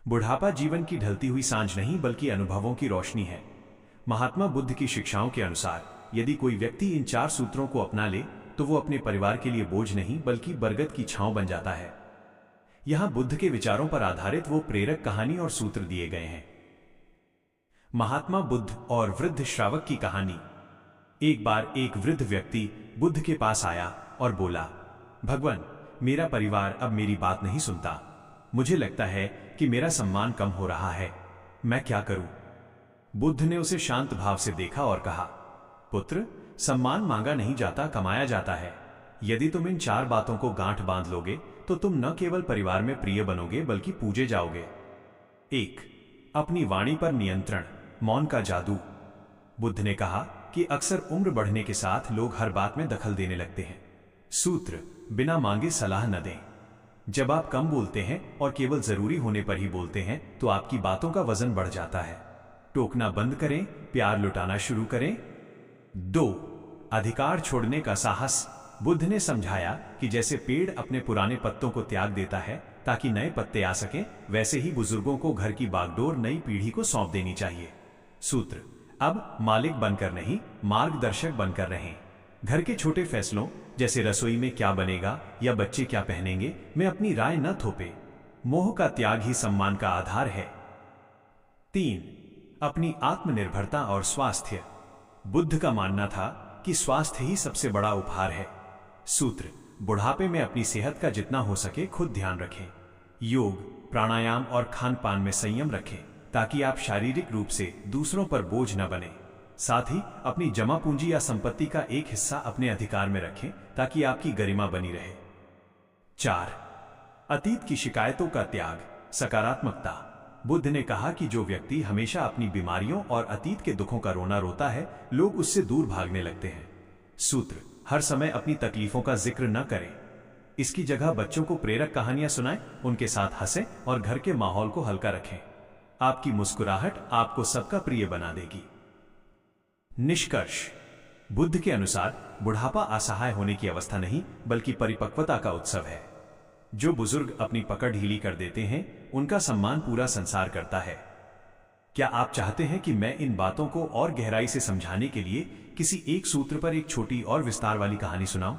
बुढ़ापा जीवन की ढलती हुई सांझ नहीं बल्कि अनुभवों की रोशनी है। महात्मा बुद्ध की शिक्षाओं के अनुसार यदि कोई व्यक्ति इन 4 सूत्रों को अपना ले तो वो अपने परिवार के लिए बोझ नहीं बल्कि बरगद की छांव बन जाता है। यहाँ बुद्ध के विचारों पर आधारित वो प्रेरक कहानी और सूत्र दिए गए हैं। महात्मा बुद्ध और वृद्ध श्रावक की कहानी। एक बार एक वृद्ध व्यक्ति बुद्ध के पास आया और बोला, भगवान, मेरा परिवार अब मेरी बात नहीं सुनता। मुझे लगता है कि मेरा सम्मान कम हो रहा है। मैं क्या करूं? बुद्ध ने उसे शांत भाव से देखा और कहा, पुत्र, सम्मान मांगा नहीं जाता, कमाया जाता है। यदि तुम इन 4 बातों को गांठ बांध लोगे तो तुम न केवल परिवार में प्रिय बनोगे बल्कि पूजे जाओगे। 1. अपनी वाणी पर नियंत्रण, मौन का जादू। बुद्ध ने कहा कि अक्सर उम्र बढ़ने के साथ लोग हर बात में दखल देने लगते हैं। सूत्र, बिना मांगे सलाह न दें। जब आप कम बोलते हैं और केवल जरूरी होने पर ही बोलते हैं तो आपकी बातों का वजन बढ़ जाता है। टोकना बंद करें, प्यार लुटाना शुरू करें। 2. अधिकार छोड़ने का साहस। बुद्ध ने समझाया कि जैसे पेड़ अपने पुराने पत्तों को त्याग देता है ताकि नए पत्ते आ सकें, वैसे ही बुजुर्गों को घर की बागडोर नई पीढ़ी को सौंप देनी चाहिए। सूत्र, अब मालिक बनकर नहीं, मार्गदर्शक बनकर रहें। घर के छोटे फैसलों जैसे रसोई में क्या बनेगा या बच्चे क्या पहनेंगे में अपनी राय न थोपे। मोह का त्याग ही सम्मान का आधार है। 3. अपनी आत्मनिर्भरता और स्वास्थ्य। बुद्ध का मानना था कि स्वास्थ्य ही सबसे बड़ा उपहार है। सूत्र, बुढ़ापे में अपनी सेहत का जितना हो सके खुद ध्यान रखें। योग, प्राणायाम और खान पान में संयम रखें ताकि आप शारीरिक रूप से दूसरों पर बोझ न बने। साथ ही अपनी जमा पूंजी या संपत्ति का एक हिस्सा अपने अधिकार में रखें ताकि आपकी गरिमा बनी रहे। 4. अतीत की शिकायतों का त्याग, सकारात्मकता। बुद्ध ने कहा कि जो व्यक्ति हमेशा अपनी बीमारियों और अतीत के दुखों का रोना रोता है, लोग उससे दूर भागने लगते हैं। सूत्र, हर समय अपनी तकलीफों का जिक्र न करें। इसकी जगह बच्चों को प्रेरक कहानियां सुनाएं, उनके साथ हंसें और घर के माहौल को हल्का रखें। आपकी मुस्कुराहट आपको सबका प्रिय बना देगी। निष्कर्ष, बुद्ध के अनुसार बुढ़ापा असहाय होने की अवस्था नहीं बल्कि परिपक्वता का उत्सव है। जो बुजुर्ग अपनी पकड़ ढीली कर देते हैं उनका सम्मान पूरा संसार करता है। क्या आप चाहते हैं कि मैं इन बातों को और गहराई से समझाने के लिए किसी एक सूत्र पर एक छोटी और विस्तार वाली कहानी सुनाऊं?